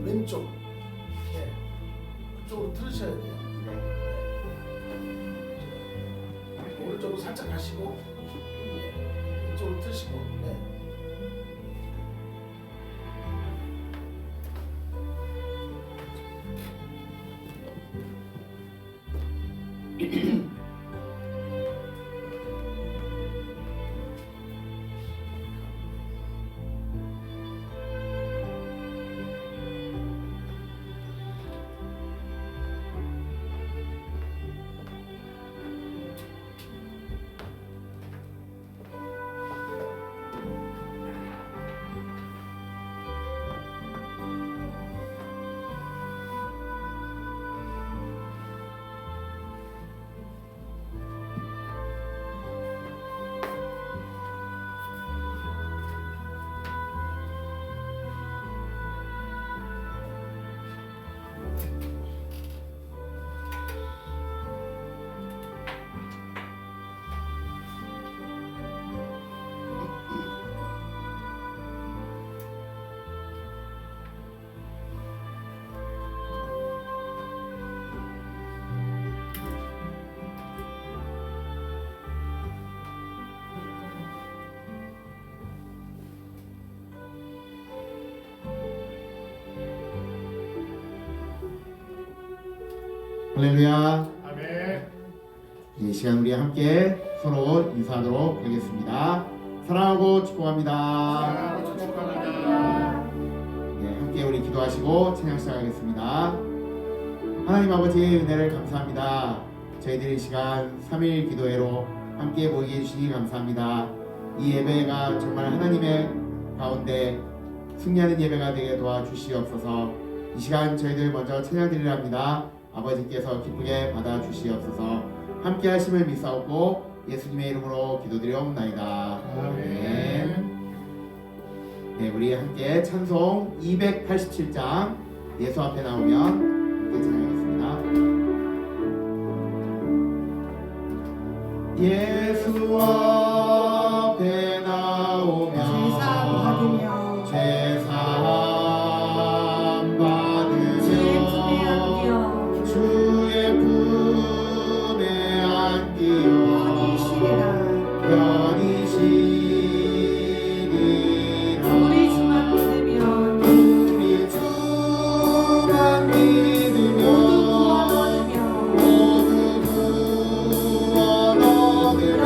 왼쪽. 네. 그쪽으로 들으셔야 돼요. 네. 오른쪽으로 살짝 가시고, 네. 이쪽으로 드시고. 네. 할렐루야. 아멘. 이 시간 우리 함께 서로 인사하도록 하겠습니다. 사랑하고 축복합니다. 사랑하고 축복합니다. 네, 함께 우리 기도하시고 찬양 시작하겠습니다. 하나님 아버지의 은혜를 감사합니다. 저희들이 이 시간 3일 기도회로 함께 모이게 해주시니 감사합니다. 이 예배가 정말 하나님의 가운데 승리하는 예배가 되게 도와주시옵소서. 이 시간 저희들 먼저 찬양 드리려 합니다. 아버지께서 기쁘게 받아주시옵소서. 함께 하심을 믿사옵고 예수님의 이름으로 기도드리옵나이다. 아멘. 네, 우리 함께 찬송 287장 예수 앞에 나오면 함께 찬양하겠습니다. 예수 앞에 나오면 제사함 받으며 주의 품에 안기어 편히 쉬리라. 우리 주만 믿으며 모두 구원 얻으며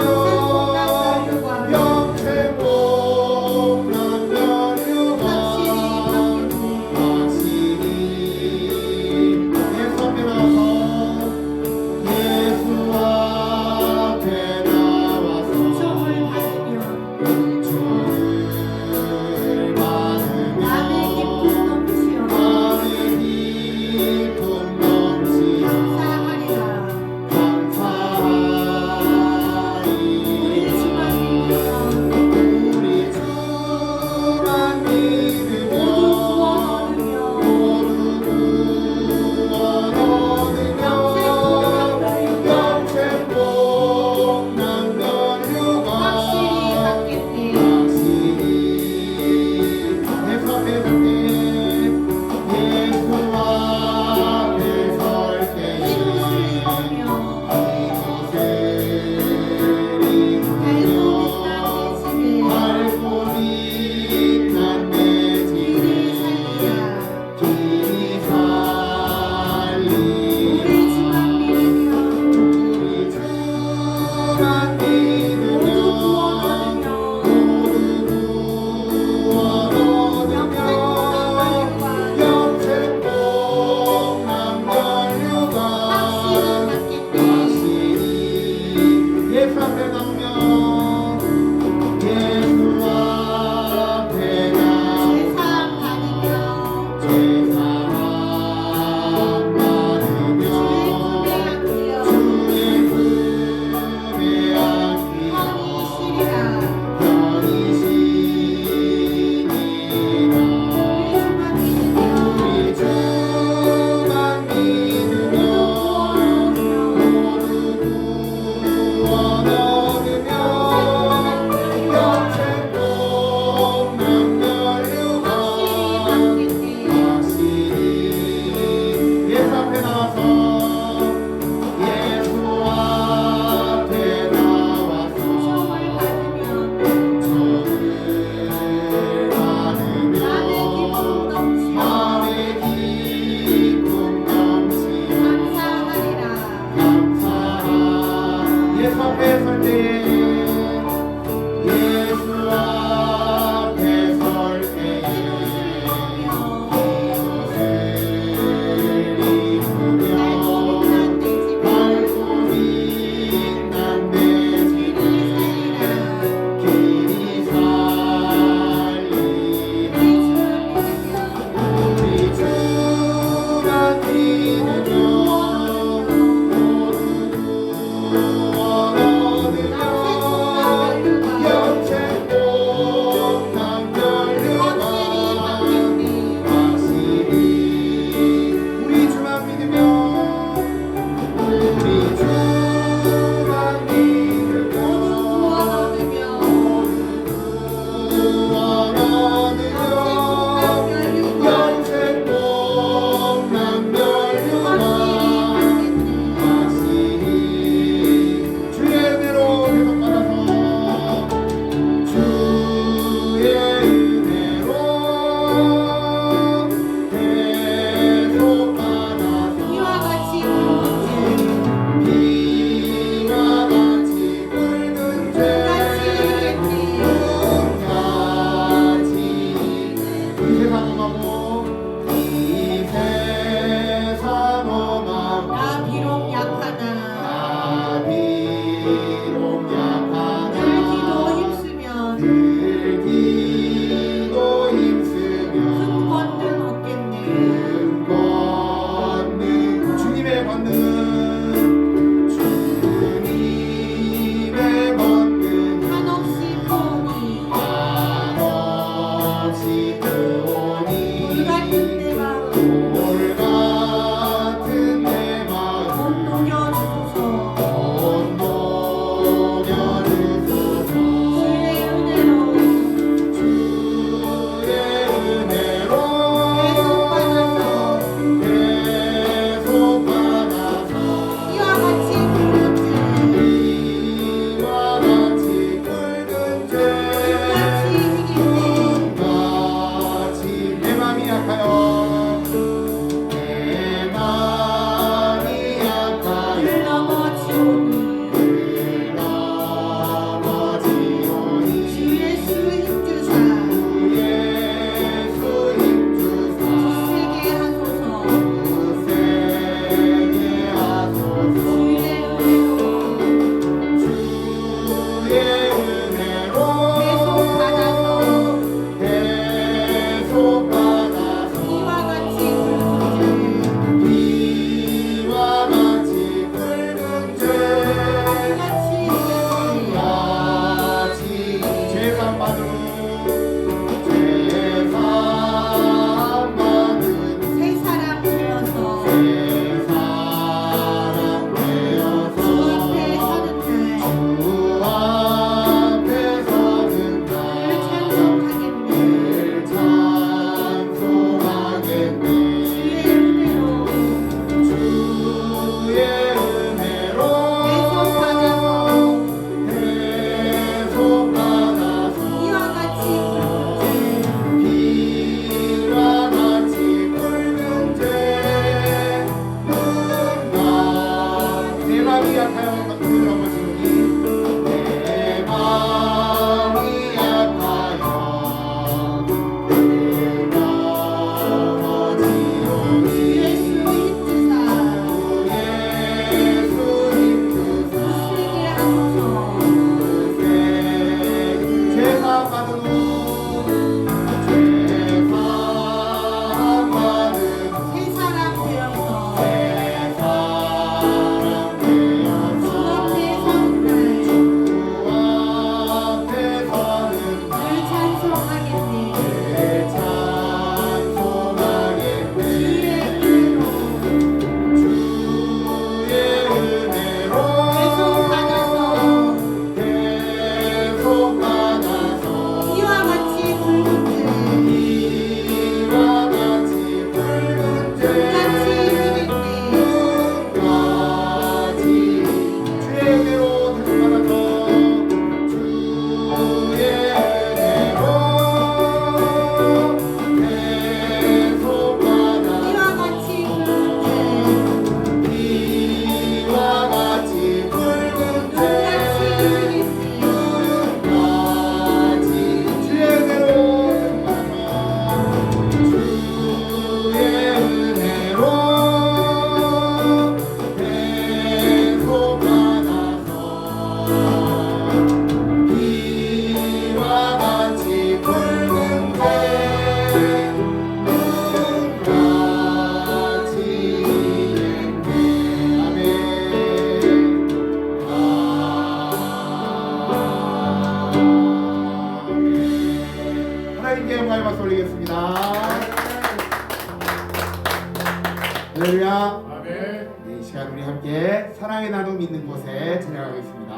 할렐루야. 아멘. 네, 이 시간 우리 함께 사랑의 나눔 있는 곳에 찬양하겠습니다.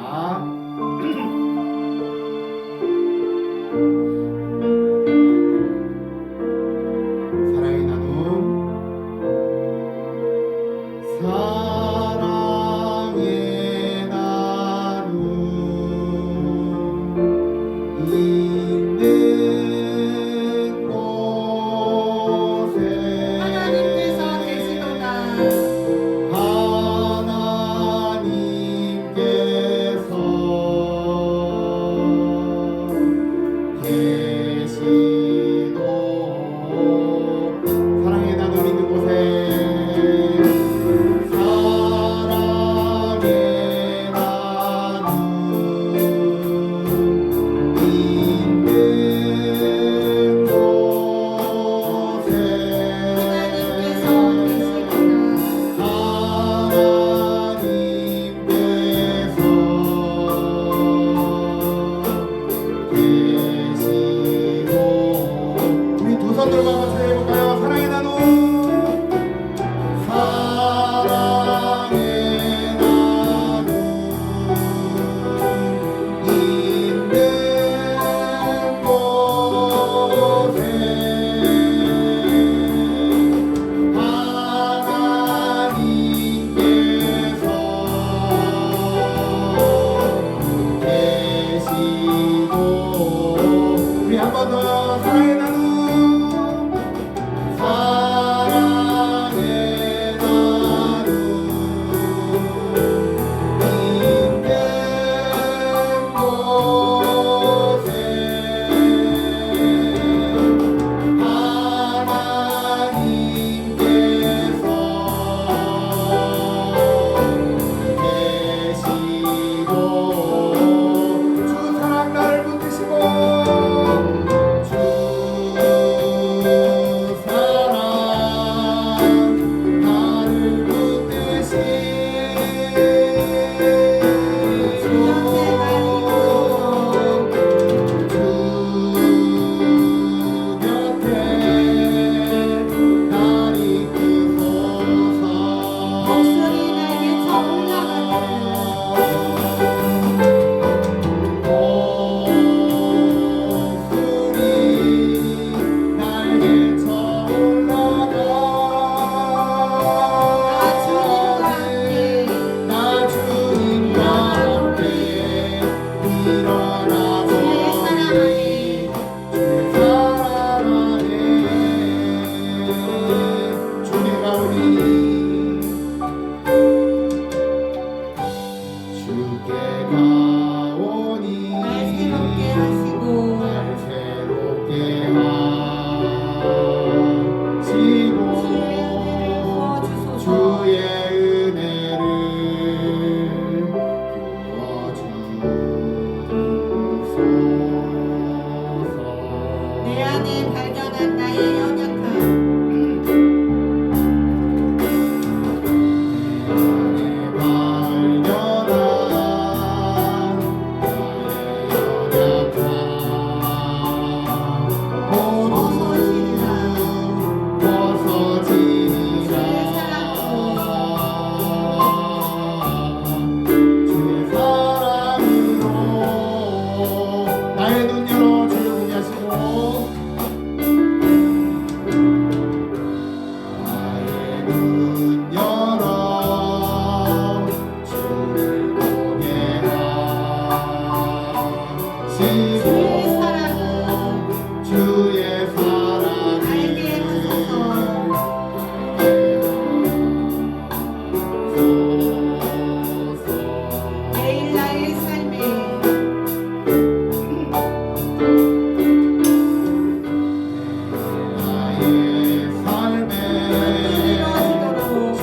사랑의 나눔. 사랑의 나눔 있는 곳에 하나님께서 계시도다. 하나님께서 계시도 사랑의 나눔 있는 곳에 사랑의 나눔 있는 곳에 하나님께서 계시도다. 우리 두 손 들고 한번 찬양해볼까요? 사랑의 나눔. 사랑의 나눔 있는 곳에 하나님께서 계시도 우리 한 번 더 사랑의 나눔. 사랑의 나눔 있는 곳에 하나님께서 계시도 주 사랑 나를 붙드시고 주 사랑 나를 목소리 날개 차올라가는 나 주님과 함께 일어나보니 주의 사랑 안에 주께 가오니 주께 가오니 날 새롭게 하시고 날 새롭게 하시고 주의 은혜를 부어주소서. 내 안에 발견한 나의 연약함 나의 눈 열어 주를 보게 하시고 나의 눈 열어 주를 보게 하시고 주의 사랑을 알게 하소서. 하소서. 매일 나의 삶에 나의 삶에 이루어지도록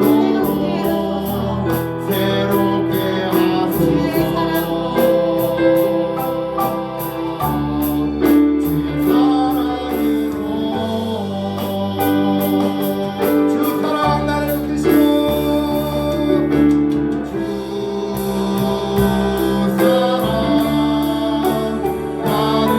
이루어지도록 새롭게 하소서. 주의 사랑으로 주 사랑 나를 붙드시고 주 사랑 나를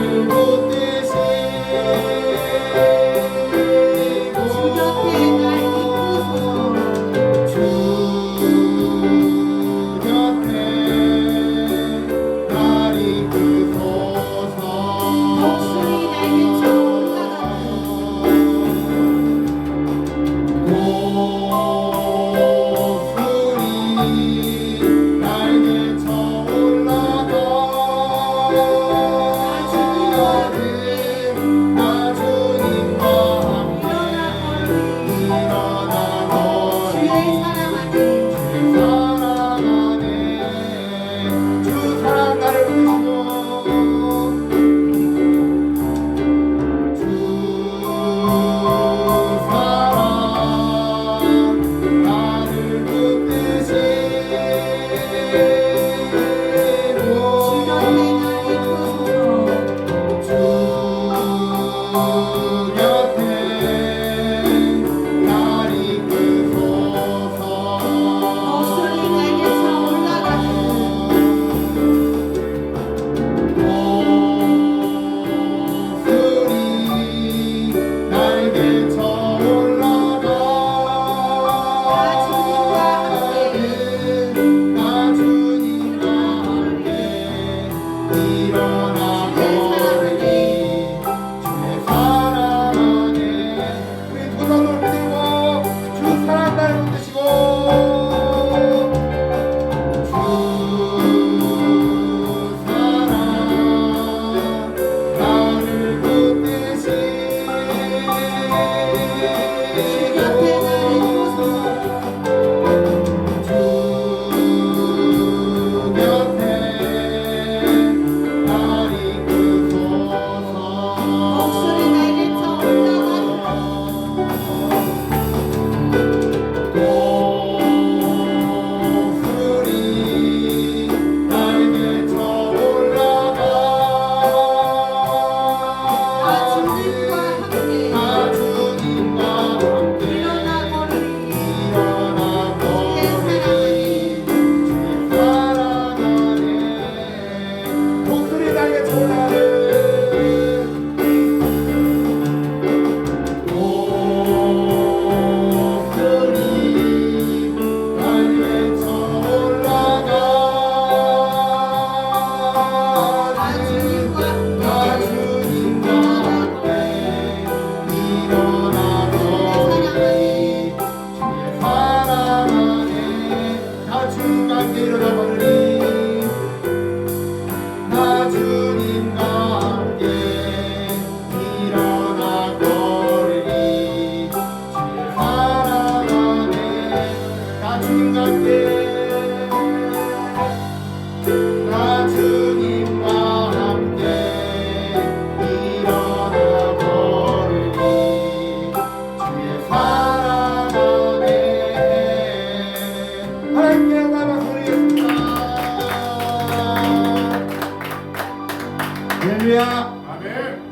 할렐루야. 아멘.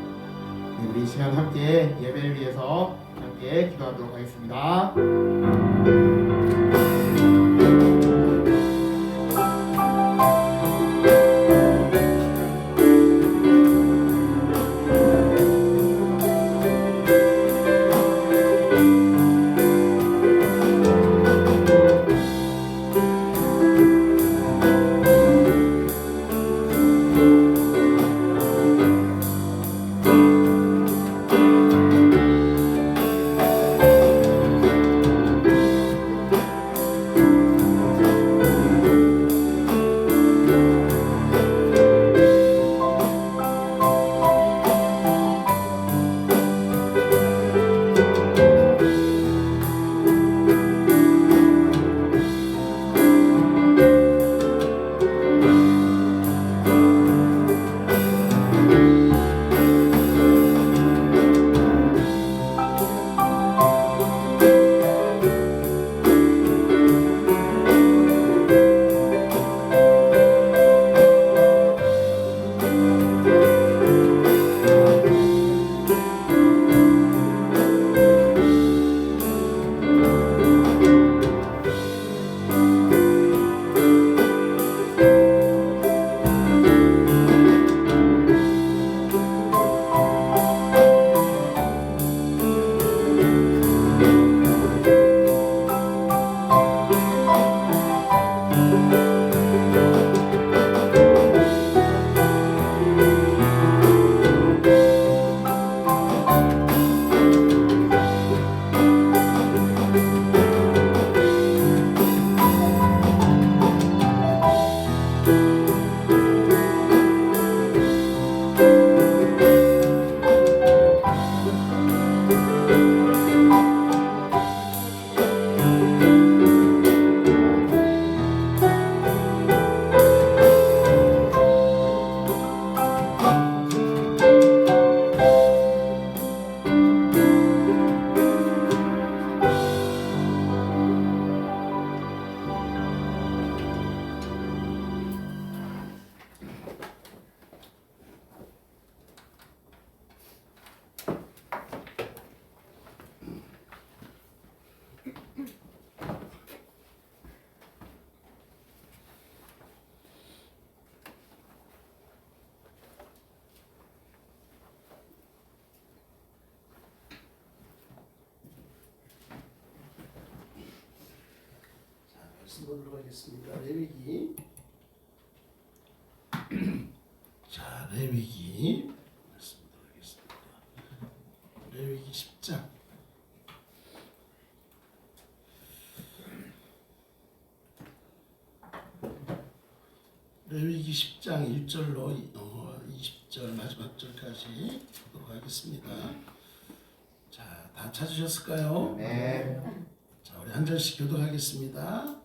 네, 우리 이 시간 함께 예배를 위해서 함께 기도하도록 하겠습니다. 말씀 보도록 하겠습니다. 레위기. 자, 레위기 말씀 보도록 하겠습니다. 레위기 10장. 레위기 10장 1절로 20절 마지막 절까지 보도록 하겠습니다. 자, 다 찾으셨을까요? 네. 자, 우리 한 절씩 교독하겠습니다.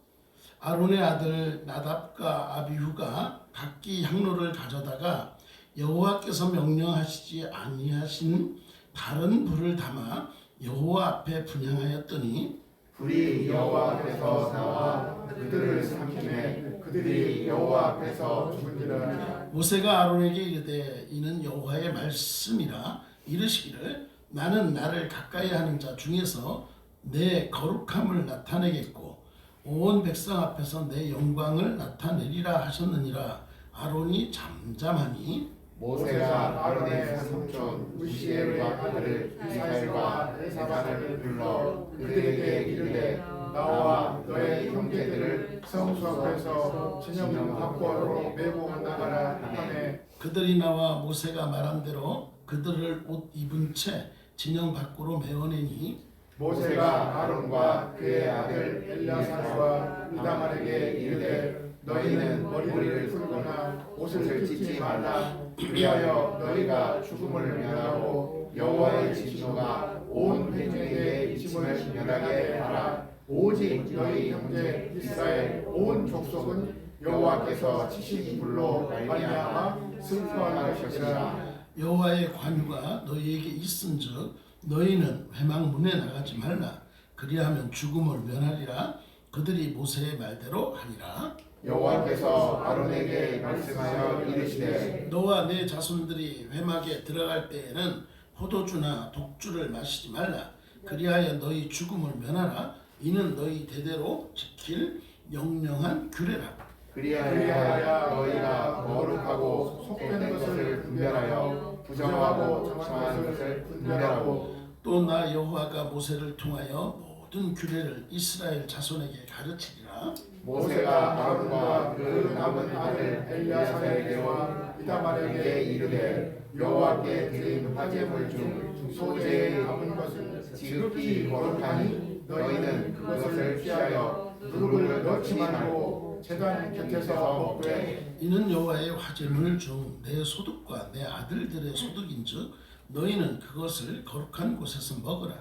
아론의 아들 나답과 아비후가 각기 향로를 가져다가 여호와께서 명령하시지 아니하신 다른 불을 담아 여호와 앞에 분향하였더니 불이 여호와 앞에서 나와 그들을 삼키매 그들이 여호와 앞에서 죽은지라. 모세가 아론에게 이르되 이는 여호와의 말씀이라 이르시기를 나는 나를 가까이 하는 자 중에서 내 거룩함을 나타내겠고 온 백성 앞에서 내 영광을 나타내리라 하셨느니라. 아론이 잠잠하니 모세가 아론의 삼촌 우시엘과 아들 이스라엘과 에사반을 불러 그들에게 이르되 나와 너의 형제들을 성수 앞에서 진영 밖으로 메고 나가라 하매 그들이 나와 모세가 말한 대로 그들을 옷 입은 채 진영 밖으로 메어내니 모세가 아론과 그의 아들 엘리야사와 이다말에게 이르되 너희는 머리를 풀거나 옷을 찢지 말라. 그리하여 너희가 죽음을 면하고 여호와의 진노가 온 회중에게 이침을 면하게 하라. 오직 너희 형제 이스라엘 온 족속은 여호와께서 치신 불로 말미암아 슬퍼할 것이라. 여호와의 관유가 너희에게 있은즉 너희는 회막문에 나가지 말라. 그리하면 죽음을 면하리라. 그들이 모세의 말대로 하니라. 여호와께서 아론에게 말씀하여 이르시되 너와 내 자손들이 회막에 들어갈 때에는 포도주나 독주를 마시지 말라. 그리하여 너희 죽음을 면하라. 이는 너희 대대로 지킬 영영한 규례라. 그리하여 너희가 거룩하고 속된 것을 분별하여 부정하고 정한 것을 분별하고 또 나 여호와가 모세를 통하여 모든 규례를 이스라엘 자손에게 가르치리라. 모세가 아론과 그 남은 아들 엘리야사에게와 이다말에게 이르되 여호와께 드린 화제물 중 소재에 남은 것은 지극히 거룩하니 너희는 그것을 피하여 누룩을 넣지 말고 제단 곁에서 먹되 이는 여호와의 화제물 중 내 소득과 내 아들들의 소득인즉 너희는 그것을 거룩한 곳에서 먹으라.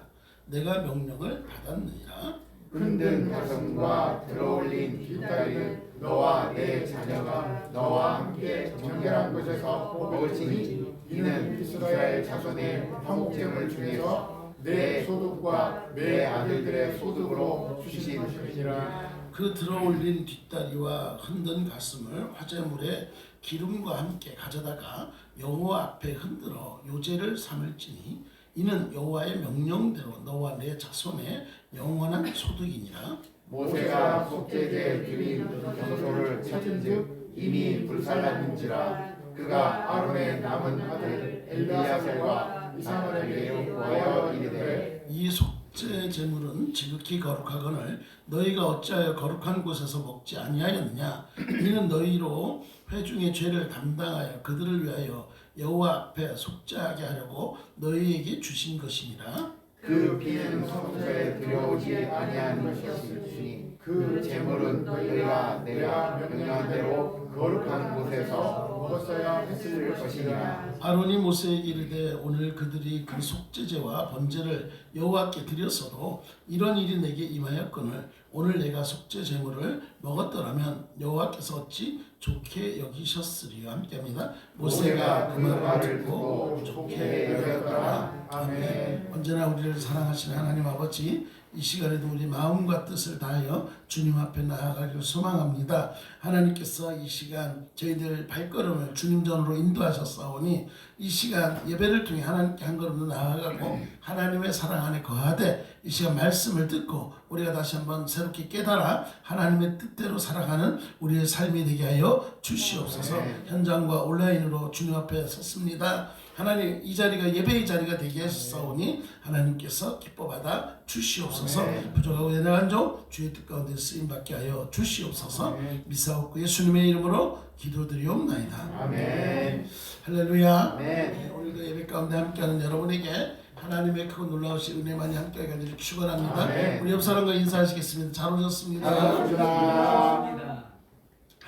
내가 명령을 받았느니라. 흔든 가슴과 들어올린 뒷다리는 너와 내 자녀가 너와 함께 정결한 곳에서 먹을지니 이는 이스라엘 자손의 화목제물 중에서 내 소득과 내 아들들의 소득으로 주신 것이니라. 그 들어올린 뒷다리와 흔든 가슴을 화제물에 기름과 함께 가져다가 여호와 앞에 흔들어 요제를 삼을지니 이는 여호와의 명령대로 너와 내 자손의 영원한 소득이니라. 모세가 속죄제 드린 경소를 찾은즉 이미 불살랐는지라. 그가 아론의 남은 아들 엘리야살과 이사말에게 구하여 이르되 이 속죄 제물은 지극히 거룩하거늘 너희가 어찌하여 거룩한 곳에서 먹지 아니하였느냐. 이는 너희로 회중의 죄를 담당하여 그들을 위하여 여호와 앞에 속죄하게 하려고 너희에게 주신 것이니라. 그 피는 성소에 들여오지 아니한 것이니 그 제물은 너희가 내가 명령한 대로 거룩한 곳에서 먹었어야 했을 것이니라. 아론이 모세에게 이르되 오늘 그들이 그 속죄제와 번제를 여호와께 드렸어도 이런 일이 내게 임하였거늘 오늘 내가 속죄 제물을 먹었더라면 여호와께서 어찌 좋게 여기셨으리요. 함께합니다. 모세가 그 말을 듣고 좋게 여겼더라. 아멘. 언제나 우리를 사랑하시는 하나님 아버지, 이 시간에도 우리 마음과 뜻을 다하여 주님 앞에 나아가기를 소망합니다. 하나님께서 이 시간 저희들 발걸음을 주님 전으로 인도하셨사오니 이 시간 예배를 통해 하나님께 한 걸음 더 나아가고 하나님의 사랑 안에 거하되 이 시간 말씀을 듣고 우리가 다시 한번 새롭게 깨달아 하나님의 뜻대로 살아가는 우리의 삶이 되게 하여 주시옵소서. 현장과 온라인으로 주님 앞에 섰습니다. 하나님 이 자리가 예배의 자리가 되게 하시사오니 하나님께서 기뻐 받아 주시옵소서. 부족하고 연약한 종 주의 뜻 가운데 쓰임 받게 하여 주시옵소서. 미사옵고 예수님의 이름으로 기도드리옵나이다. 아멘. 할렐루야. 아멘. 오늘도 예배 가운데 함께하는 여러분에게 하나님의 크고 놀라우신 은혜 많이 함께하게 되기를 축원합니다. 아멘. 우리 옆 사람과 인사하시겠습니다. 잘 오셨습니다. 반갑습니다.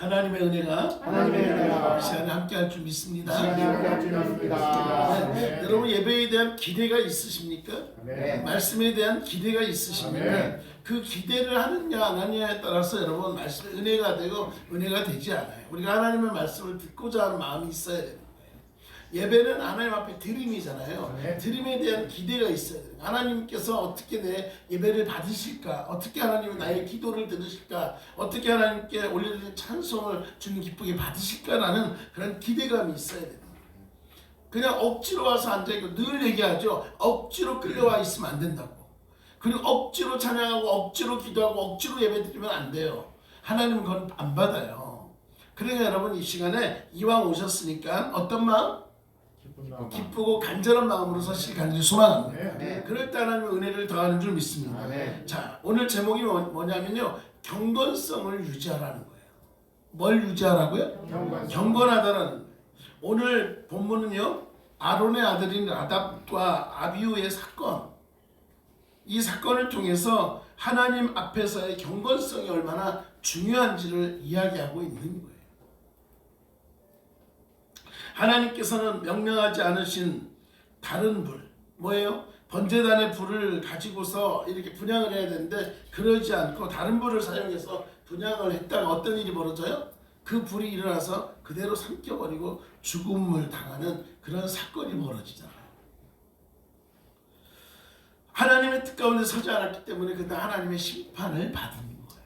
하나님의 은혜가 하나님의 은혜가 이 시간에 함께할 줄 믿습니다. 시간에 함께할 줄 믿습니다. 네. 여러분 예배에 대한 기대가 있으십니까? 네. 말씀에 대한 기대가 있으십니까? 아멘. 그 기대를 하느냐 안 하느냐에 따라서 여러분 말씀이 은혜가 되고 은혜가 되지 않아요. 우리가 하나님의 말씀을 듣고자 하는 마음이 있어야 되는 거예요. 예배는 하나님 앞에 드림이잖아요. 네. 드림에 대한 기대가 있어야 돼요. 하나님께서 어떻게 내 예배를 받으실까? 어떻게 하나님은 나의 기도를 들으실까? 어떻게 하나님께 올려드리는 찬송을 주님 기쁘게 받으실까라는 그런 기대감이 있어야 돼요. 그냥 억지로 와서 앉아있고 늘 얘기하죠. 억지로 끌려와 있으면 안 된다고. 그리고 억지로 찬양하고 억지로 기도하고 억지로 예배드리면 안 돼요. 하나님은 그건 안 받아요. 그러니까 여러분 이 시간에 이왕 오셨으니까 어떤 마음? 기쁘고 간절한 마음으로 사실 간절히 소망합니다. 네. 그럴 때 하나님의 은혜를 더하는 줄 믿습니다. 네. 자, 오늘 제목이 뭐냐면요. 경건성을 유지하라는 거예요. 뭘 유지하라고요? 경건하다라는 거예요. 오늘 본문은요. 아론의 아들인 나답과 아비후의 사건. 이 사건을 통해서 하나님 앞에서의 경건성이 얼마나 중요한지를 이야기하고 있는 거예요. 하나님께서는 명령하지 않으신 다른 불, 뭐예요? 번제단의 불을 가지고서 이렇게 분향을 해야 되는데 그러지 않고 다른 불을 사용해서 분향을 했다가 어떤 일이 벌어져요? 그 불이 일어나서 그대로 삼켜버리고 죽음을 당하는 그런 사건이 벌어지잖아요. 하나님의 뜻 가운데 서지 않았기 때문에 그때 하나님의 심판을 받은 거예요.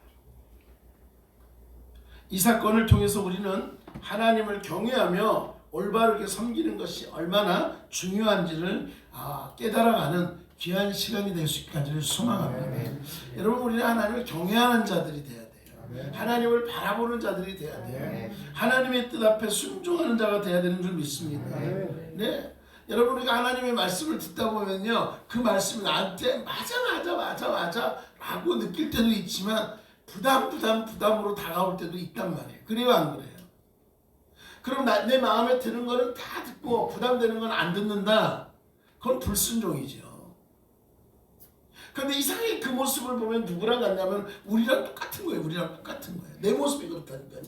이 사건을 통해서 우리는 하나님을 경외하며 올바르게 섬기는 것이 얼마나 중요한지를 깨달아가는 귀한 시간이 될 수 있기를 소망합니다. 여러분 우리는 하나님을 경외하는 자들이 돼야 돼요. 하나님을 바라보는 자들이 돼야 돼요. 하나님의 뜻 앞에 순종하는 자가 돼야 되는 줄 믿습니다. 네. 여러분 우리가 하나님의 말씀을 듣다 보면요. 그 말씀이 나한테 맞아 라고 느낄 때도 있지만 부담으로 다가올 때도 있단 말이에요. 그래요 안 그래요? 그럼 내 마음에 드는 거는 다 듣고 부담되는 건 안 듣는다. 그건 불순종이죠. 그런데 이상하게 그 모습을 보면 누구랑 같냐면 우리랑 똑같은 거예요. 내 모습이 그렇다니까요.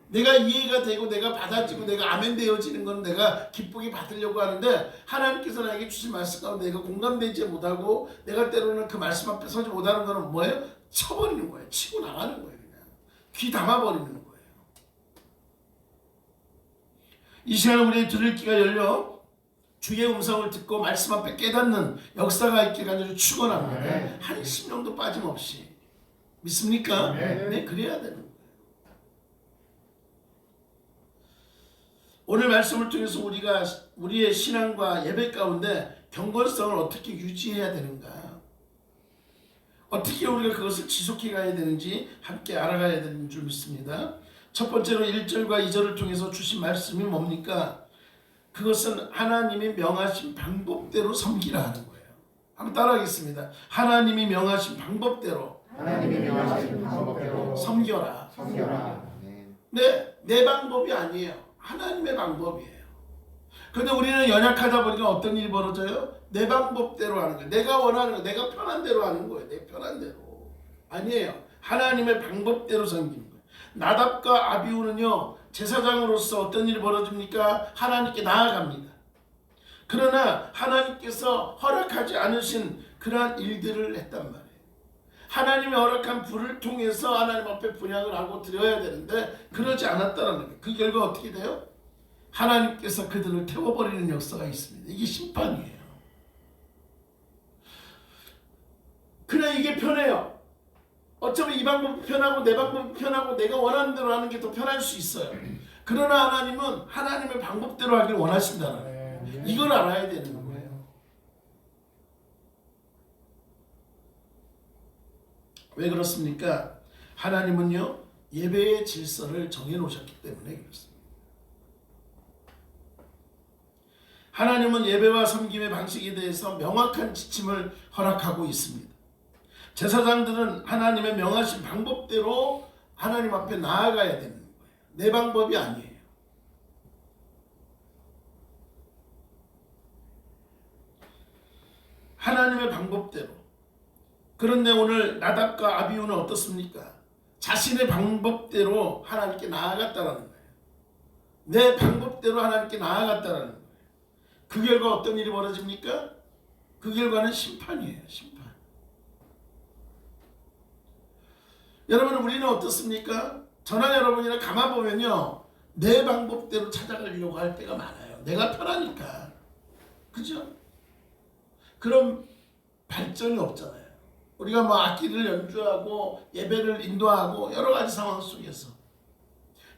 내가 이해가 되고 내가 받아지고 내가 아멘 되어지는 건 내가 기쁘게 받으려고 하는데 하나님께서 나에게 주신 말씀 가운데 내가 공감되지 못하고 내가 때로는 그 말씀 앞에 서지 못하는 거는 뭐예요? 쳐버리는 거예요. 치고 나가는 거예요. 그냥 귀 담아버리는 거예요. 이 시간 우리의 들을 귀가 열려 주의 음성을 듣고 말씀 앞에 깨닫는 역사가 있길 간절히 축원합니다. 네. 한 심령도 빠짐없이 믿습니까? 네, 그래야 되는 거예요. 오늘 말씀을 통해서 우리가 우리의 신앙과 예배 가운데 경건성을 어떻게 유지해야 되는가? 어떻게 우리가 그것을 지속해 가야 되는지 함께 알아가야 되는 줄 믿습니다. 첫 번째로 1절과 2절을 통해서 주신 말씀이 뭡니까? 그것은 하나님이 명하신 방법대로 섬기라 하는 거예요. 한번 따라하겠습니다. 하나님이 명하신 방법대로 섬겨라. 네, 내 방법이 아니에요. 하나님의 방법이에요. 그런데 우리는 연약하다 보니까 어떤 일이 벌어져요? 내 방법대로 하는 거예요. 내가 원하는 거, 내가 편한 대로 하는 거예요. 내 편한 대로. 아니에요. 하나님의 방법대로 섬기는 거예요. 나답과 아비후는요, 제사장으로서 어떤 일이 벌어집니까? 하나님께 나아갑니다. 그러나 하나님께서 허락하지 않으신 그러한 일들을 했단 말이에요. 하나님이 허락한 불을 통해서 하나님 앞에 분향을 하고 드려야 되는데 그러지 않았다는 거예요. 그 결과 어떻게 돼요? 하나님께서 그들을 태워버리는 역사가 있습니다. 이게 심판이에요. 그냥 이게 편해요. 어쩌면 이 방법이 편하고 내 방법이 편하고 내가 원하는 대로 하는 게 더 편할 수 있어요. 그러나 하나님은 하나님의 방법대로 하길 원하신다는 거예요. 이걸 알아야 되는 거예요. 왜 그렇습니까? 하나님은요, 예배의 질서를 정해놓으셨기 때문에 그렇습니다. 하나님은 예배와 섬김의 방식에 대해서 명확한 지침을 허락하고 있습니다. 제사장들은 하나님의 명하신 방법대로 하나님 앞에 나아가야 되는 거예요. 내 방법이 아니에요. 하나님의 방법대로. 그런데 오늘 나답과 아비후는 어떻습니까? 자신의 방법대로 하나님께 나아갔다라는 거예요. 내 방법대로 하나님께 나아갔다라는 거예요. 그 결과 어떤 일이 벌어집니까? 그 결과는 심판이에요. 심판. 여러분, 우리는 어떻습니까? 저나 여러분이나 가만 보면요, 내 방법대로 찾아가려고 할 때가 많아요. 내가 편하니까. 그죠? 그럼 발전이 없잖아요. 우리가 뭐 악기를 연주하고 예배를 인도하고 여러 가지 상황 속에서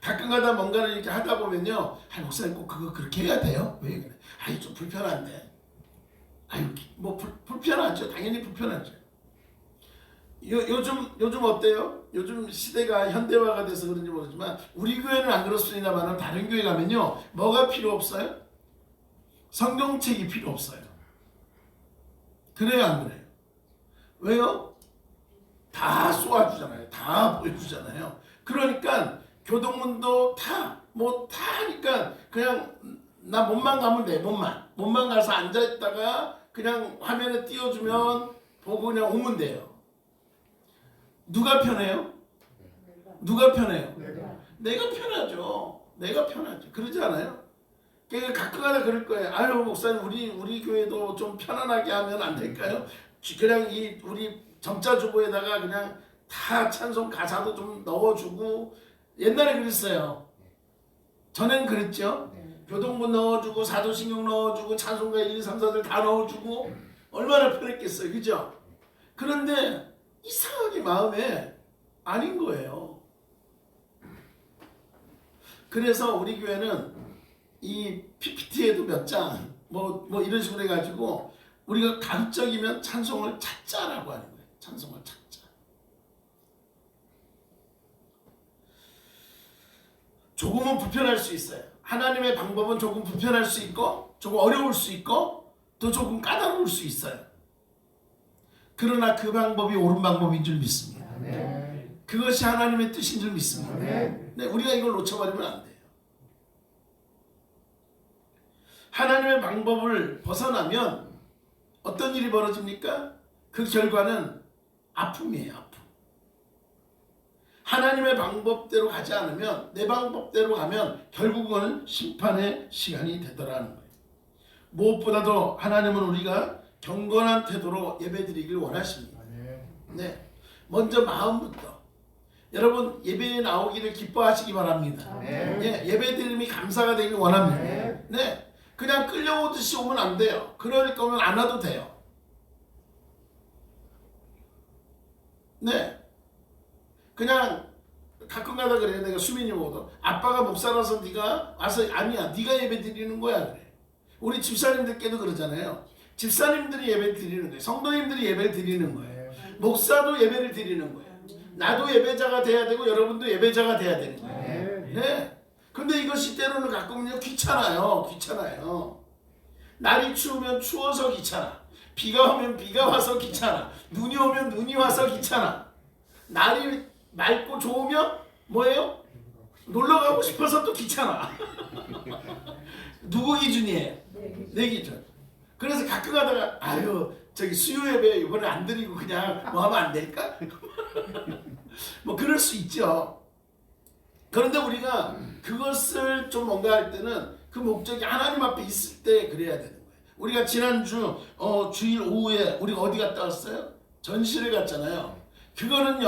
가끔가다 뭔가를 이렇게 하다 보면요, 목사님 꼭 그거 그렇게 해야 돼요? 왜 그래? 좀 불편한데. 뭐 불편하죠. 당연히 불편하죠. 요즘 어때요? 요즘 시대가 현대화가 돼서 그런지 모르지만 우리 교회는 안 그렇습니다만 다른 교회 가면요, 뭐가 필요 없어요? 성경책이 필요 없어요. 그래요, 안 그래요? 왜요? 다 쏘아주잖아요. 다 보여주잖아요. 그러니까 교동문도 다 하니까 그냥 나 몸만 가면 돼. 몸만 가서 앉아있다가 그냥 화면에 띄워주면 보고 그냥 오면 돼요. 누가 편해요? 누가 편해요? 내가 편하죠. 내가 편하죠. 그러지 않아요? 그러니까 가끔가다 그럴 거예요. 목사님 우리 교회도 좀 편안하게 하면 안 될까요? 그냥 우리 점자주보에다가 그냥 다 찬송 가사도 좀 넣어주고. 옛날에 그랬어요. 전엔 그랬죠. 교동문 넣어주고 사도신경 넣어주고 찬송가 1, 2, 3, 4들 다 넣어주고 얼마나 편했겠어요. 그죠? 그런데 이상하게 마음에 아닌 거예요. 그래서 우리 교회는 이 PPT에도 몇 장 뭐 이런 식으로 해가지고 우리가 가급적이면 찬송을 찾자라고 하는 거예요. 찬송을 찾자. 조금은 불편할 수 있어요. 하나님의 방법은 조금 불편할 수 있고 조금 어려울 수 있고 또 조금 까다로울 수 있어요. 그러나 그 방법이 옳은 방법인 줄 믿습니다. 그것이 하나님의 뜻인 줄 믿습니다. 네, 우리가 이걸 놓쳐버리면 안 돼요. 하나님의 방법을 벗어나면 어떤 일이 벌어집니까? 그 결과는 아픔이에요. 아픔. 하나님의 방법대로 가지 않으면, 내 방법대로 가면 결국은 심판의 시간이 되더라는 거예요. 무엇보다도 하나님은 우리가 경건한 태도로 예배드리길 원하십니다. 네, 먼저 마음부터. 여러분, 예배에 나오기를 기뻐하시기 바랍니다. 네, 예배드림이 감사가 되길 원합니다. 네, 그냥 끌려오듯이 오면 안 돼요. 그럴 거면 안 와도 돼요. 네, 그냥 가끔가다 그래. 내가 수민이 보고도 아빠가 목사라서 네가 와서, 아니야, 네가 예배 드리는 거야 그래. 우리 집사님들께도 그러잖아요. 집사님들이 예배 드리는 거예요. 성도님들이 예배를 드리는 거예요. 목사도 예배를 드리는 거예요. 나도 예배자가 돼야 되고 여러분도 예배자가 돼야 되는 거예요. 네. 근데 이것이 때로는 가끔은요, 귀찮아요. 날이 추우면 추워서 귀찮아. 비가 오면 비가 와서 귀찮아. 눈이 오면 눈이 와서 귀찮아. 날이 맑고 좋으면 뭐예요? 놀러 가고 싶어서 또 귀찮아. 누구 기준이에요? 내 기준. 그래서 가끔 가다가 저기 수요 예배 이번에 안 드리고 그냥 뭐 하면 안 될까? 뭐 그럴 수 있죠. 그런데 우리가 그것을 좀 뭔가 할 때는 그 목적이 하나님 앞에 있을 때 그래야 되는 거예요. 우리가 지난주 주일 오후에 우리가 어디 갔다 왔어요? 전시를 갔잖아요. 그거는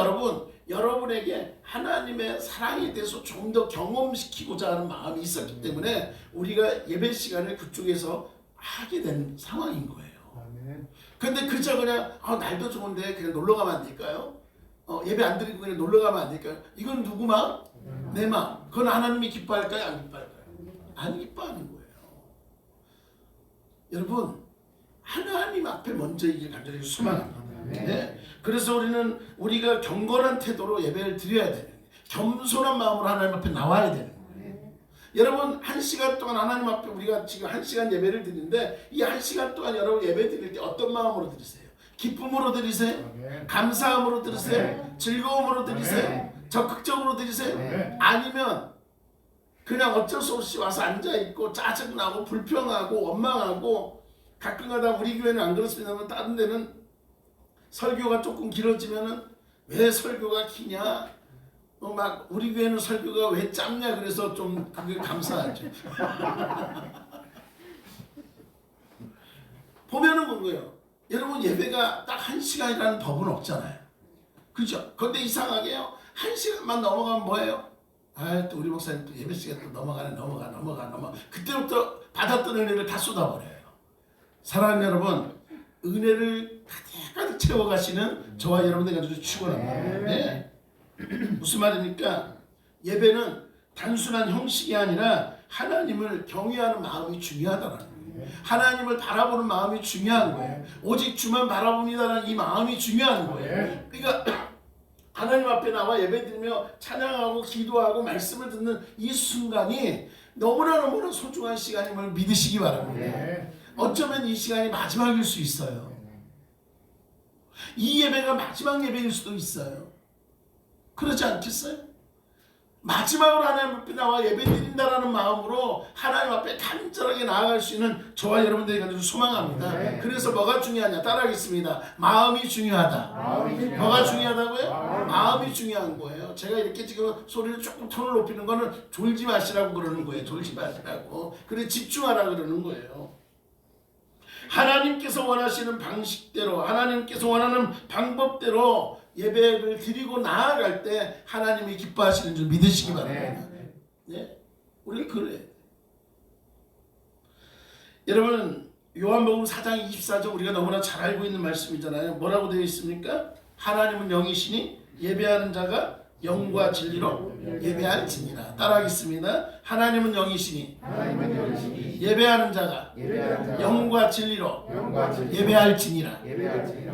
여러분에게 하나님의 사랑에 대해서 좀 더 경험시키고자 하는 마음이 있었기 때문에 우리가 예배 시간을 그쪽에서 하게 된 상황인 거예요. 근데 그저 그냥 날도 좋은데 그냥 놀러 가면 안 될까요? 예배 안 드리고 그냥 놀러 가면 안 될까요? 이건 누구 마음? 내 마음. 그건 하나님이 기뻐할까요? 안 기뻐할까요? 안 기뻐하는 거예요. 여러분, 하나님 앞에 먼저 이길 간절히 소망합니다. 네. 그래서 우리가 경건한 태도로 예배를 드려야 되는 거예요. 겸손한 마음으로 하나님 앞에 나와야 되는 거예요. 여러분 1시간 동안 하나님 앞에 우리가 지금 1시간 예배를 드리는데 이 1시간 동안 여러분 예배 드릴 때 어떤 마음으로 드리세요? 기쁨으로 드리세요? 아멘. 감사함으로 드리세요? 네. 즐거움으로 드리세요? 네. 적극적으로 드리세요? 네. 아니면 그냥 어쩔 수 없이 와서 앉아있고 짜증나고 불평하고 원망하고 가끔가다 우리 교회는 안 그렇습니다만 다른 데는 설교가 조금 길어지면은 왜 설교가 기냐? 막 우리 교회는 설교가 왜 짧냐? 그래서 좀 그게 감사하죠. 보면은 뭔가요? 여러분 예배가 딱 1시간이라는 법은 없잖아요. 그죠? 근데 이상하게요. 1시간만 넘어가면 뭐예요? 아, 또 우리 목사님 또 예배 시간 또 넘어가. 그때부터 받았던 은혜를 다 쏟아버려요. 사랑하는 여러분, 은혜를 가득 채워가시는 저와 여러분들 가지고 축원합니다. 네. 무슨 말입니까? 예배는 단순한 형식이 아니라 하나님을 경외하는 마음이 중요하다는 거예요. 하나님을 바라보는 마음이 중요한 거예요. 오직 주만 바라봅니다라는 이 마음이 중요한 거예요. 그러니까 하나님 앞에 나와 예배드리며 찬양하고 기도하고 말씀을 듣는 이 순간이 너무나 소중한 시간임을 믿으시기 바랍니다. 어쩌면 이 시간이 마지막일 수 있어요. 이 예배가 마지막 예배일 수도 있어요. 그렇지 않겠어요? 마지막으로 하나님 앞에 나와 예배드린다라는 마음으로 하나님 앞에 간절하게 나아갈 수 있는 저와 여러분들이 가지고 소망합니다. 그래서 뭐가 중요하냐? 따라하겠습니다. 마음이 중요하다. 뭐가 중요하다고요? 마음이 중요한 거예요. 제가 이렇게 지금 소리를 조금 톤을 높이는 거는 졸지 마시라고 그러는 거예요. 졸지 마시라고. 그래 집중하라 그러는 거예요. 하나님께서 원하시는 방식대로, 하나님께서 원하는 방법대로 예배를 드리고 나아갈 때 하나님이 기뻐하시는 줄 믿으시기 바랍니다. 네? 우리가 그래야 돼. 여러분 요한복음 4장 24절 우리가 너무나 잘 알고 있는 말씀이잖아요. 뭐라고 되어 있습니까? 하나님은 영이시니 예배하는 자가 영과 진리로 예배할지니라. 따라하겠습니다. 하나님은 영이시니 예배하는 자가 영과 진리로 예배할지니라.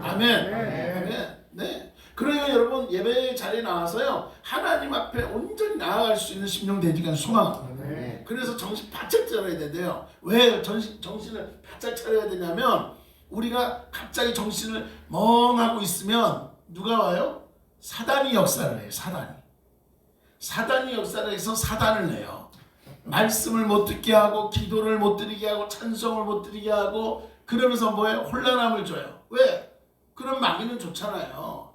아멘. 아멘. 네. 그러니까 여러분 예배 자리에 나와서요 하나님 앞에 온전히 나아갈 수 있는 심령되기가 소망합니다. 그래서 정신 바짝 차려야 돼요. 왜 정신을 바짝 차려야 되냐면 우리가 갑자기 정신을 멍하고 있으면 누가 와요? 사단이 역사를 해요. 사단이 역사를 해서 사단을 내요. 말씀을 못 듣게 하고 기도를 못 드리게 하고 찬송을 못 드리게 하고 그러면서 뭐예요? 혼란함을 줘요. 왜? 그런 마귀는 좋잖아요.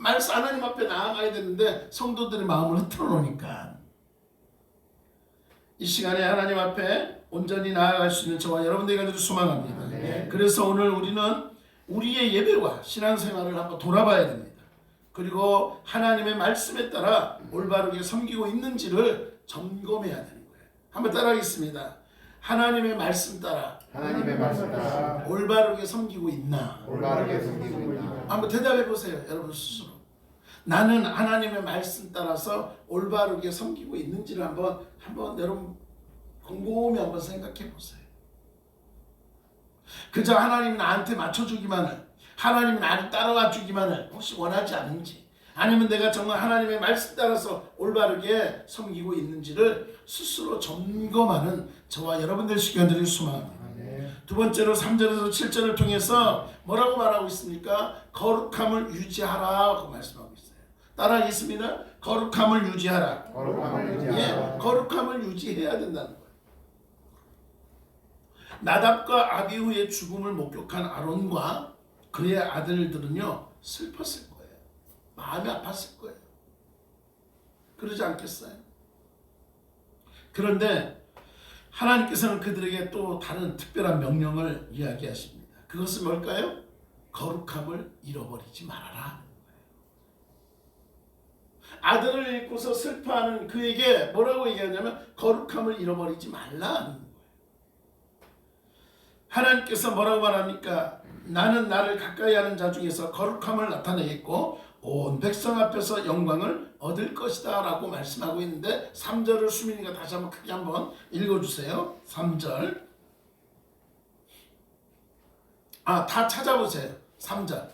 말씀 하나님 앞에 나아가야 되는데 성도들의 마음을 흐트러 놓으니까 이 시간에 하나님 앞에 온전히 나아갈 수 있는 저와 여러분들이 가지고 소망합니다. 그래서 오늘 우리는 우리의 예배와 신앙생활을 한번 돌아봐야 됩니다. 그리고 하나님의 말씀에 따라 올바르게 섬기고 있는지를 점검해야 되는 거예요. 한번 따라하겠습니다. 하나님의 말씀 따라 올바르게 섬기고 있나? 한번 대답해 보세요. 여러분 스스로. 나는 하나님의 말씀 따라서 올바르게 섬기고 있는지를 한번 여러분 곰곰이 한번 생각해 보세요. 그저 하나님이 나한테 맞춰주기만을, 하나님이 나를 따라와 주기만을 혹시 원하지 않은지, 아니면 내가 정말 하나님의 말씀 따라서 올바르게 섬기고 있는지를 스스로 점검하는 저와 여러분들 시간들이 소망합니다. 두 번째로 3절에서 7절을 통해서 뭐라고 말하고 있습니까? 거룩함을 유지하라고 말씀하고 있어요. 따라하겠습니다. 거룩함을 유지하라. 예, 거룩함을 유지해야 된다는 거예요. 나답과 아비후의 죽음을 목격한 아론과 그의 아들들은요 슬펐을 거예요. 마음이 아팠을 거예요. 그러지 않겠어요? 그런데 하나님께서는 그들에게 또 다른 특별한 명령을 이야기하십니다. 그것은 뭘까요? 거룩함을 잃어버리지 말아라. 아들을 잃고서 슬퍼하는 그에게 뭐라고 얘기하냐면 거룩함을 잃어버리지 말라는 거예요. 하나님께서 뭐라고 말합니까? 나는 나를 가까이 하는 자 중에서 거룩함을 나타내겠고 온 백성 앞에서 영광을 얻을 것이다 라고 말씀하고 있는데 3절을 수민이가 다시 한번 크게 한번 읽어주세요. 3절 다 찾아보세요. 3절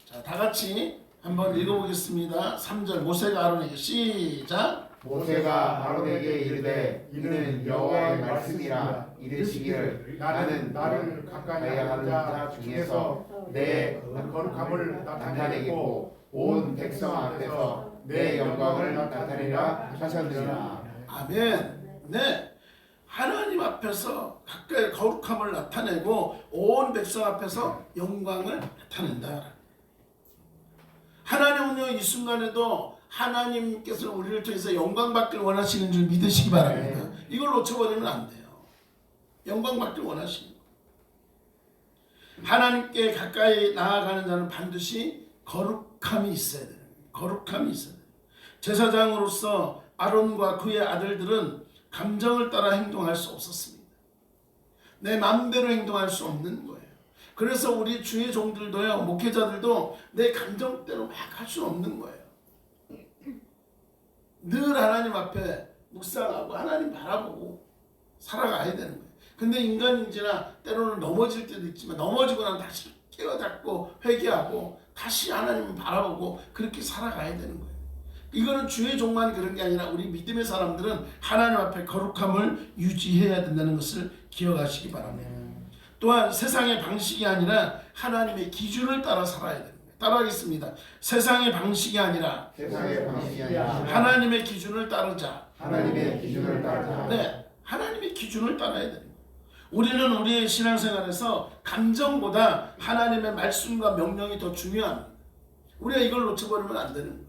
자, 다 같이 한번 읽어보겠습니다. 3절 모세가 아론에게 시작 모세가 아론에게 이르되 이는 여호와의 말씀이라 이르시기를 나는 나를 가까이 하는 자 중에서 내 거룩함을 나타내겠고 온 백성 앞에서 내 영광을 나타내리라 하셨느니라. 아멘. 네. 하나님 앞에서 가까이 거룩함을 나타내고 온 백성 앞에서 영광을 나타낸다. 하나님은요 이 순간에도 하나님께서 우리를 통해서 영광 받기를 원하시는 줄 믿으시기 바랍니다. 이걸 놓쳐버리면 안 돼요. 영광 받기를 원하시는 거. 하나님께 가까이 나아가는 자는 반드시 거룩함이 있어야 돼요. 거룩함이 있어야 돼요. 제사장으로서 아론과 그의 아들들은 감정을 따라 행동할 수 없었습니다. 내 마음대로 행동할 수 없는 거예요. 그래서 우리 주의 종들도요, 목회자들도 내 감정대로 막 할 수 없는 거예요. 늘 하나님 앞에 묵상하고 하나님 바라보고 살아가야 되는 거예요. 근데 인간인지라 때로는 넘어질 때도 있지만 넘어지고 나면 다시 깨어잡고 회개하고 다시 하나님을 바라보고 그렇게 살아가야 되는 거예요. 이거는 주의 종만 그런 게 아니라 우리 믿음의 사람들은 하나님 앞에 거룩함을 유지해야 된다는 것을 기억하시기 바랍니다. 또한 세상의 방식이 아니라 하나님의 기준을 따라 살아야 됩니다. 따라하겠습니다. 세상의 방식이 아니라 하나님의 기준을 따르자. 하나님의 기준을 따르자. 네, 하나님의 기준을 따라야 됩니다. 우리는 우리의 신앙생활에서 감정보다 하나님의 말씀과 명령이 더 중요합니다. 우리가 이걸 놓쳐버리면 안 되는 거예요.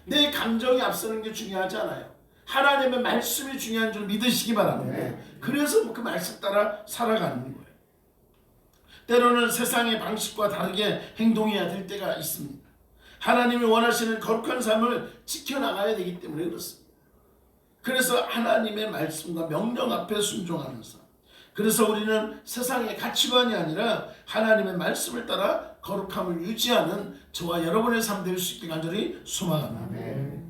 내 감정이 앞서는 게 중요하지 않아요. 하나님의 말씀이 중요한 줄 믿으시기 바랍니다. 그래서 그 말씀 따라 살아가는 거예요. 때로는 세상의 방식과 다르게 행동해야 될 때가 있습니다. 하나님이 원하시는 거룩한 삶을 지켜나가야 되기 때문에 그렇습니다. 그래서 하나님의 말씀과 명령 앞에 순종하면서, 그래서 우리는 세상의 가치관이 아니라 하나님의 말씀을 따라 거룩함을 유지하는 저와 여러분의 삶 될 수 있게 간절히 소망합니다.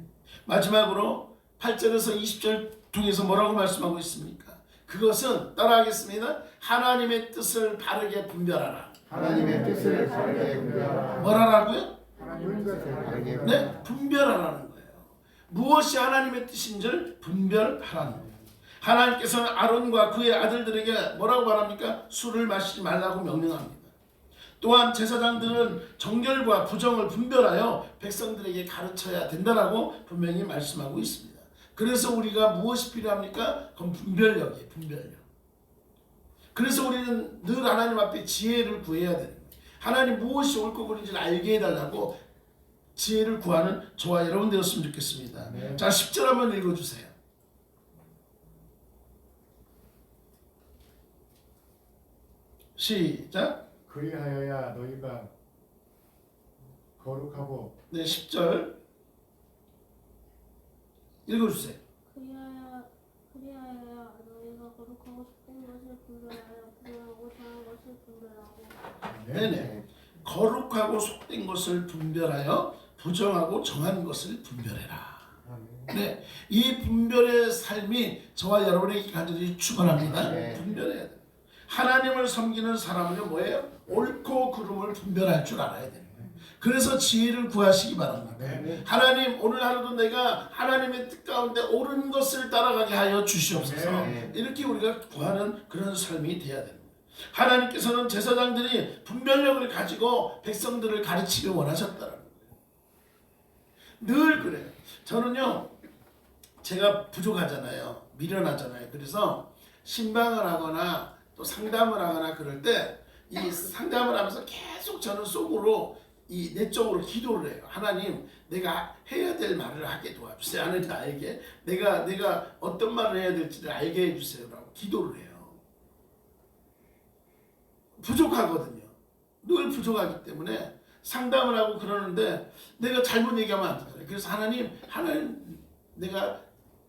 마지막으로 8절에서 20절 통해서 뭐라고 말씀하고 있습니까? 그것은 따라하겠습니다. 하나님의 뜻을 바르게 분별하라. 하나님의 뜻을 바르게 분별하라. 뭐라라고요? 하나님의 뜻을 바르게 네, 분별하라는 거예요. 무엇이 하나님의 뜻인지를 분별하라는 거예요. 하나님께서는 아론과 그의 아들들에게 뭐라고 말합니까? 술을 마시지 말라고 명령합니다. 또한 제사장들은 정결과 부정을 분별하여 백성들에게 가르쳐야 된다라고 분명히 말씀하고 있습니다. 그래서 우리가 무엇이 필요합니까? 그건 분별력이에요. 분별력. 그래서 우리는 늘 하나님 앞에 지혜를 구해야 되는 거예요. 하나님 무엇이 옳고 그른지를 알게 해달라고 지혜를 구하는 저와 여러분 되었으면 좋겠습니다. 자, 10절 한번 읽어주세요. 시작. 그리하여야 너희가 거룩하고 네, 10절 읽어주세요. 그리하여야 너희가 거룩하고 속된 것을 분별하여 부정하고 정한 것을 분별하고. 네네. 거룩하고 속된 것을 분별하여 부정하고 정한 것을 분별해라. 네, 이 분별의 삶이 저와 여러분에게 간절히 축원합니다. 분별해야 돼요. 하나님을 섬기는 사람은요 뭐예요? 옳고 그름을 분별할 줄 알아야 돼요. 그래서 지혜를 구하시기 바랍니다. 하나님, 오늘 하루도 내가 하나님의 뜻 가운데 옳은 것을 따라가게 하여 주시옵소서. 이렇게 우리가 구하는 그런 삶이 돼야 됩니다. 하나님께서는 제사장들이 분별력을 가지고 백성들을 가르치길 원하셨다는 거예요. 늘 그래요. 저는요, 제가 부족하잖아요. 미련하잖아요. 그래서 신방을 하거나 또 상담을 하거나 그럴 때 이 상담을 하면서 계속 저는 속으로 이 내적으로 기도를 해요. 하나님, 내가 해야 될 말을 하게 도와주세요. 하나님, 나에게 내가 어떤 말을 해야 될지를 알게 해주세요라고 기도를 해요. 부족하거든요. 늘 부족하기 때문에 상담을 하고 그러는데 내가 잘못 얘기하면 안 되잖아요. 그래서 하나님, 내가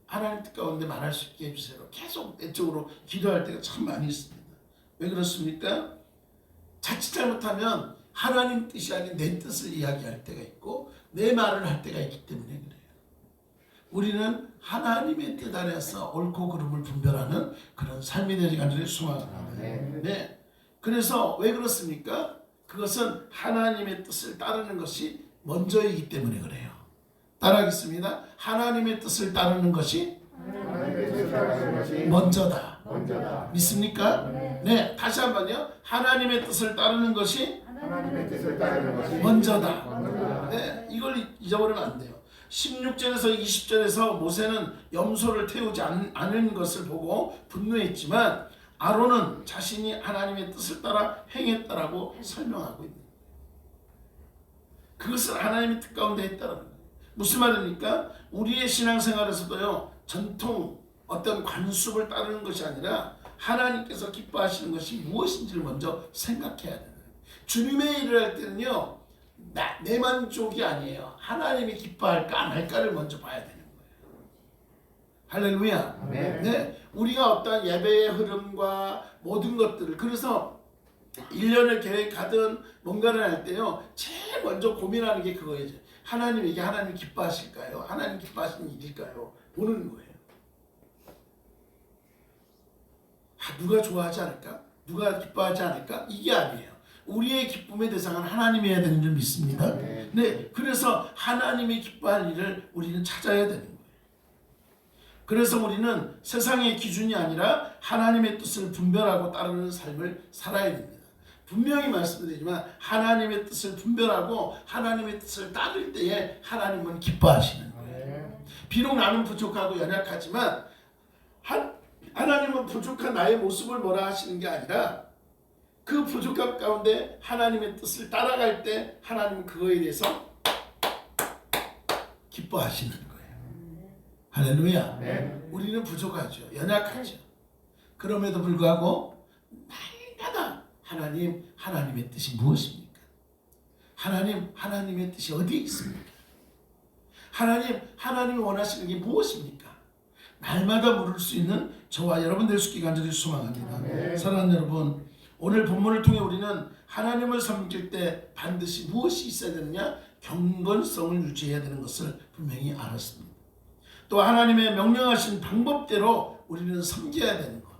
하나님 뜻 가운데 말할 수 있게 해주세요. 계속 내적으로 기도할 때가 참 많이 있습니다. 왜 그렇습니까? 자칫 잘못하면 하나님 뜻이 아닌 내 뜻을 이야기할 때가 있고 내 말을 할 때가 있기 때문에 그래요. 우리는 하나님의 뜻 안에서 옳고 그름을 분별하는 그런 삶이 되기 간절히 소망합니다. 네. 그래서 왜 그렇습니까? 그것은 하나님의 뜻을 따르는 것이 먼저이기 때문에 그래요. 따라하겠습니다. 하나님의 뜻을 따르는 것이 하나님의 뜻을 따르는 것이 먼저다. 먼저다. 믿습니까? 네, 다시 한번요. 하나님의 뜻을 따르는 것이 하나님의 뜻을 따르는 것이 먼저다. 먼저다. 네, 이걸 잊어버리면 안 돼요. 16절에서 20절에서 모세는 염소를 태우지 않은 것을 보고 분노했지만 아론은 자신이 하나님의 뜻을 따라 행했다라고 설명하고 있는 거예요. 그것을 하나님의 뜻 가운데 했다는 거예요. 무슨 말입니까? 우리의 신앙생활에서도요, 전통 어떤 관습을 따르는 것이 아니라 하나님께서 기뻐하시는 것이 무엇인지를 먼저 생각해야 돼요. 주님의 일을 할 때는요, 내 만족이 아니에요. 하나님이 기뻐할까 안 할까를 먼저 봐야 되는 거예요. 할렐루야. 아멘. 네, 우리가 어떤 예배의 흐름과 모든 것들을, 그래서 1년을 계획하든 뭔가를 할 때요, 제일 먼저 고민하는 게 그거예요. 하나님에게 하나님이 기뻐하실까요? 하나님 기뻐하시는 일일까요? 보는 거예요. 누가 좋아하지 않을까? 누가 기뻐하지 않을까? 이게 아니에요. 우리의 기쁨의 대상은 하나님이어야 되는 줄 믿습니다. 네, 그래서 하나님이 기뻐할 일을 우리는 찾아야 되는 거예요. 그래서 우리는 세상의 기준이 아니라 하나님의 뜻을 분별하고 따르는 삶을 살아야 됩니다. 분명히 말씀드리지만 하나님의 뜻을 분별하고 하나님의 뜻을 따를 때에 하나님은 기뻐하시는 거예요. 비록 나는 부족하고 연약하지만 하나님은 부족한 나의 모습을 뭐라 하시는 게 아니라 그 부족함 가운데 하나님의 뜻을 따라갈 때 하나님은 그거에 대해서 기뻐하시는 거예요. 할렐루야. 우리는 부족하죠. 연약하죠. 그럼에도 불구하고 날마다 하나님의 뜻이 무엇입니까? 하나님의 뜻이 어디에 있습니까? 하나님이 원하시는 게 무엇입니까? 날마다 물을 수 있는 저와 여러분 될 수 있게 간절히 소망합니다. 사랑하는 여러분, 오늘 본문을 통해 우리는 하나님을 섬길 때 반드시 무엇이 있어야 되느냐? 경건성을 유지해야 되는 것을 분명히 알았습니다. 또 하나님의 명령하신 방법대로 우리는 섬겨야 되는 것.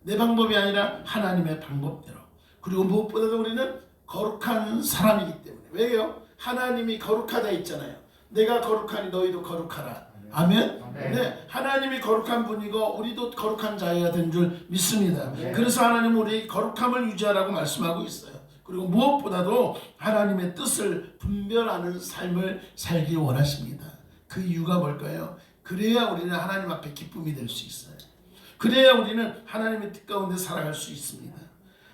내 방법이 아니라 하나님의 방법대로. 그리고 무엇보다도 우리는 거룩한 사람이기 때문에. 왜요? 하나님이 거룩하다 했잖아요. 내가 거룩하니 너희도 거룩하라. 아멘? 네, 하나님이 거룩한 분이고 우리도 거룩한 자여야 된 줄 믿습니다. 그래서 하나님은 우리 거룩함을 유지하라고 말씀하고 있어요. 그리고 무엇보다도 하나님의 뜻을 분별하는 삶을 살기 원하십니다. 그 이유가 뭘까요? 그래야 우리는 하나님 앞에 기쁨이 될 수 있어요. 그래야 우리는 하나님의 뜻 가운데 살아갈 수 있습니다.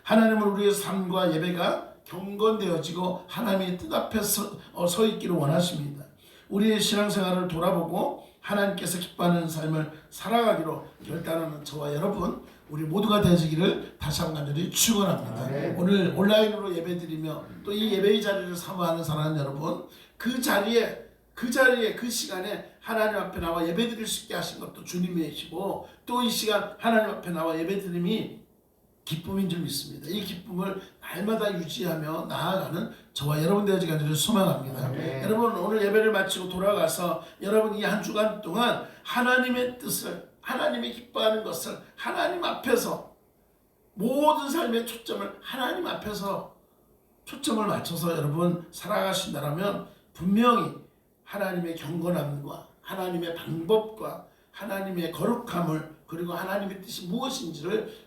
하나님은 우리의 삶과 예배가 경건되어지고 하나님의 뜻 앞에 서 있기를 원하십니다. 우리의 신앙생활을 돌아보고 하나님께서 기뻐하는 삶을 살아가기로 결단하는 저와 여러분, 우리 모두가 되시기를 다시 한번 간절히 축원합니다. 오늘 온라인으로 예배드리며 또 이 예배의 자리를 사모하는 사랑하는 여러분, 그 자리에 그 시간에 하나님 앞에 나와 예배드릴 수 있게 하신 것도 주님이시고 또 이 시간 하나님 앞에 나와 예배드림이 기쁨인 줄 믿습니다. 이 기쁨을 날마다 유지하며 나아가는 저와 여러분 되어지기 간절히 소망합니다. 여러분, 오늘 예배를 마치고 돌아가서 여러분 이 한 주간 동안 하나님의 뜻을, 하나님이 기뻐하는 것을 하나님 앞에서 모든 삶의 초점을 하나님 앞에서 초점을 맞춰서 여러분 살아가신다면 분명히 하나님의 경건함과 하나님의 방법과 하나님의 거룩함을, 그리고 하나님의 뜻이 무엇인지를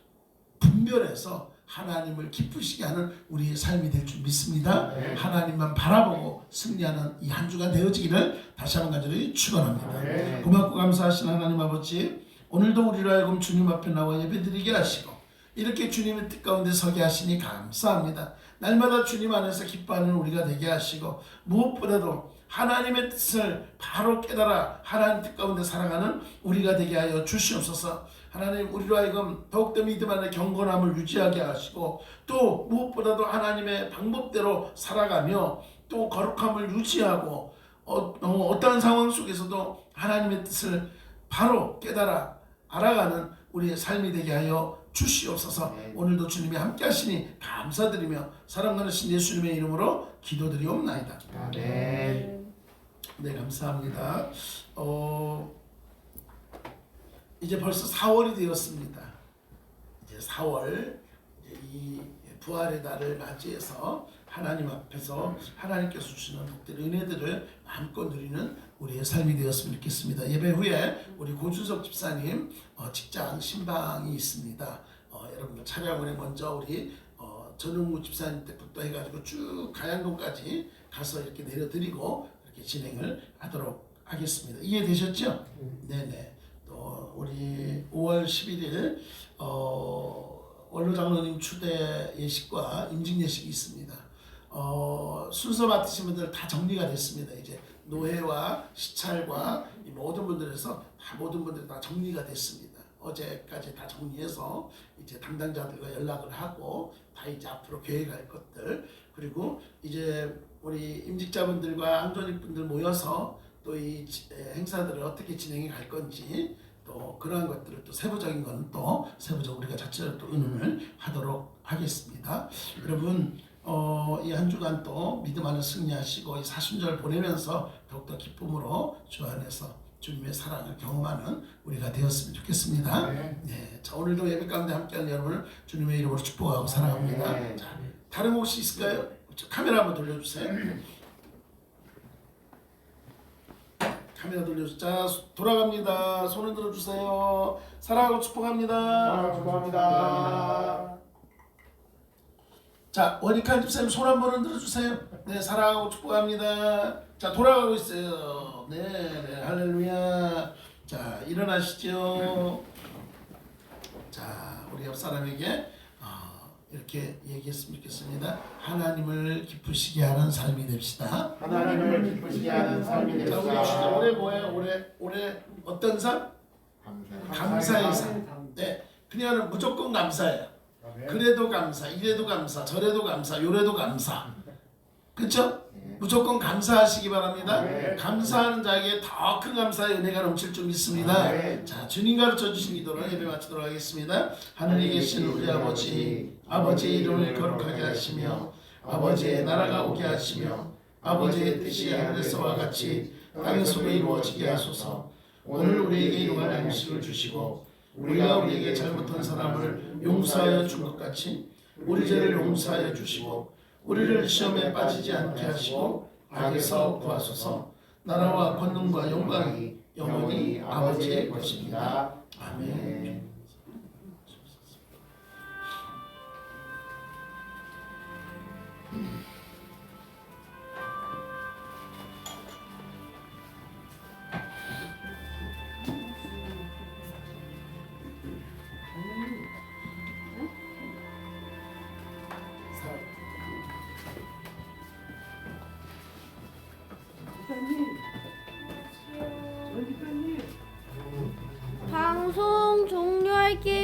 분별해서 하나님을 기쁘시게 하는 우리의 삶이 될 줄 믿습니다. 하나님만 바라보고 승리하는 이 한 주간 되어지기를 다시 한번 간절히 축원합니다. 고맙고 감사하신 하나님 아버지, 오늘도 우리로 하여금 주님 앞에 나와 예배드리게 하시고 이렇게 주님의 뜻 가운데 서게 하시니 감사합니다. 날마다 주님 안에서 기뻐하는 우리가 되게 하시고 무엇보다도 하나님의 뜻을 바로 깨달아 하나님 뜻 가운데 살아가는 우리가 되게 하여 주시옵소서. 하나님, 우리로 하여금 더욱더 믿음 안에 경건함을 유지하게 하시고 또 무엇보다도 하나님의 방법대로 살아가며 또 거룩함을 유지하고 어떠한 상황 속에서도 하나님의 뜻을 바로 깨달아 알아가는 우리의 삶이 되게 하여 주시옵소서. 오늘도 주님이 함께 하시니 감사드리며 사랑 많으신 예수님의 이름으로 기도드리옵나이다. 아멘. 네, 감사합니다. 이제 벌써 4월이 되었습니다. 이제 4월, 이 부활의 날을 맞이해서 하나님 앞에서 하나님께서 주시는 복들 은혜들을 마음껏 누리는 우리의 삶이 되었으면 좋겠습니다. 예배 후에 우리 고준석 집사님 직장 신방이 있습니다. 여러분들 차량원에 먼저 우리 전용무 집사님 때부터 해가지고 쭉 가양동까지 가서 이렇게 내려드리고 이렇게 진행을 하도록 하겠습니다. 이해되셨죠? 네네. 또 우리 5월 11일 원로 장로님 추대 예식과 임직 예식이 있습니다. 순서 맡으신 분들 다 정리가 됐습니다. 이제 노회와 시찰과 이 모든 분들에서 모든 분들이 다 정리가 됐습니다. 어제까지 다 정리해서 이제 담당자들과 연락을 하고 다 이제 앞으로 계획할 것들, 그리고 이제 우리 임직자분들과 항존익분들 모여서 또 이 행사들을 어떻게 진행해 갈 건지, 또 그러한 것들을 또 세부적인 거는 또 세부적으로 우리가 자체로 또 의논을 하도록 하겠습니다. 여러분 이 한 주간 또 믿음 안에 승리하시고 이 사순절 보내면서 더욱더 기쁨으로 주 안에서 주님의 사랑을 경험하는 우리가 되었으면 좋겠습니다. 네, 자, 오늘도 예배 가운데 함께하는 여러분을 주님의 이름으로 축복하고 사랑합니다. 자, 다른 거 혹시 있을까요? 카메라 한번 돌려주세요. 카메라 돌려주세요. 자, 돌아갑니다. 손을 들어주세요. 사랑하고 축복합니다. 축복합니다. 자, 원익한 집사님 손 한번 흔들어 주세요. 네, 사랑하고 축복합니다. 자, 돌아가고 있어요. 네, 네, 할렐루야. 자, 일어나시죠. 자, 우리 옆 사람에게 이렇게 얘기했으면 좋겠습니다. 하나님을 기쁘시게 하는 삶이 됩시다. 하나님을 기쁘시게 하는 삶이 자, 우리 주제 됩시다. 올해 뭐예요? 올해 어떤 삶? 감사의 삶. 네, 그냥 무조건 감사해요. 그래도 감사, 이래도 감사, 저래도 감사, 요래도 감사. 그렇죠? 무조건 감사하시기 바랍니다. 감사하는 자에게 더 큰 감사의 은혜가 넘칠 줄 믿습니다. 자, 주님 가르쳐 주신 기도로 예배 마치도록 하겠습니다. 하늘에 계신 우리 아버지, 아버지의 이름을 거룩하게 하시며 아버지의 나라가 오게 하시며 아버지의 뜻이 하늘에서와 같이 땅에서도 이루어지게 하소서. 오늘 우리에게 일용할 양식을 주시고 우리가 우리에게 잘못한 사람을 용서하여 준 것 같이 우리 죄를 용서하여 주시고 우리를 시험에 빠지지 않게 하시고 악에서 구하소서. 나라와 권능과 영광이 영원히 아버지의 것입니다. 아멘. 방송 종료할게요.